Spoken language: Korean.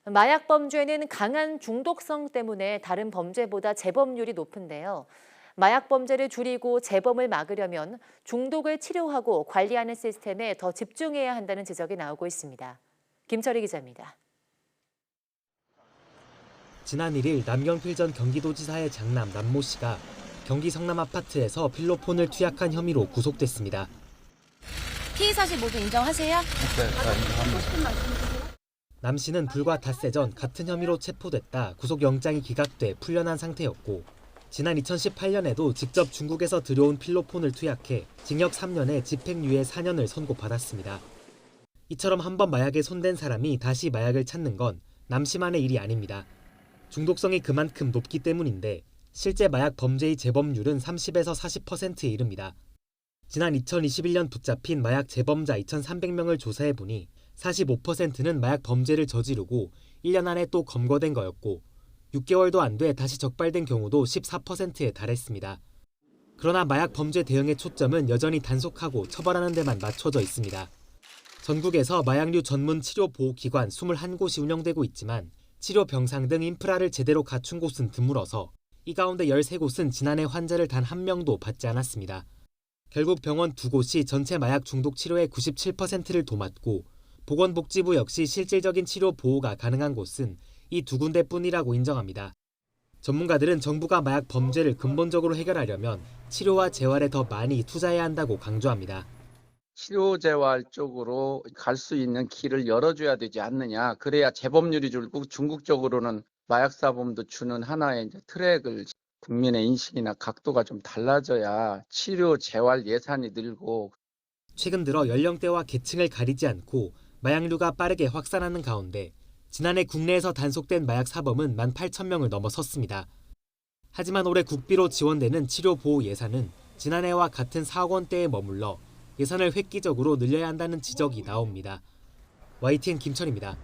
마약 범죄는 강한 중독성 때문에 다른 범죄보다 재범률이 높은데요. 마약 범죄를 줄이고 재범을 막으려면 중독을 치료하고 관리하는 시스템에 더 집중해야 한다는 지적이 나오고 있습니다. 김철희 기자입니다. 지난 1일 남경필 전 경기도지사의 장남 남모 씨가 경기 성남 아파트에서 필로폰을 투약한 혐의로 구속됐습니다. 피의 사실 모두 인정하세요? 남 씨는 불과 닷새 전 같은 혐의로 체포됐다 구속영장이 기각돼 풀려난 상태였고 지난 2018년에도 직접 중국에서 들여온 필로폰을 투약해 징역 3년에 집행유예 4년을 선고받았습니다. 이처럼 한번 마약에 손댄 사람이 다시 마약을 찾는 건 남 씨만의 일이 아닙니다. 중독성이 그만큼 높기 때문인데 실제 마약 범죄의 재범률은 30에서 40%에 이릅니다. 지난 2021년 붙잡힌 마약 재범자 2,300명을 조사해보니 45%는 마약 범죄를 저지르고 1년 안에 또 검거된 거였고 6개월도 안 돼 다시 적발된 경우도 14%에 달했습니다. 그러나 마약 범죄 대응의 초점은 여전히 단속하고 처벌하는 데만 맞춰져 있습니다. 전국에서 마약류 전문 치료보호기관 21곳이 운영되고 있지만 치료 병상 등 인프라를 제대로 갖춘 곳은 드물어서 이 가운데 13곳은 지난해 환자를 단 한 명도 받지 않았습니다. 결국 병원 2곳이 전체 마약 중독 치료의 97%를 도맡고 보건복지부 역시 실질적인 치료 보호가 가능한 곳은 이 2군데뿐이라고 인정합니다. 전문가들은 정부가 마약 범죄를 근본적으로 해결하려면 치료와 재활에 더 많이 투자해야 한다고 강조합니다. 치료재활 쪽으로 갈 수 있는 길을 열어줘야 되지 않느냐. 그래야 재범률이 줄고 중국적으로는 마약사범도 주는 하나의 트랙을 국민의 인식이나 각도가 좀 달라져야 치료 재활 예산이 늘고. 최근 들어 연령대와 계층을 가리지 않고 마약류가 빠르게 확산하는 가운데 지난해 국내에서 단속된 마약 사범은 18,000명을 넘어섰습니다. 하지만 올해 국비로 지원되는 치료보호 예산은 지난해와 같은 4억 원대에 머물러 예산을 획기적으로 늘려야 한다는 지적이 나옵니다. YTN 김철입니다.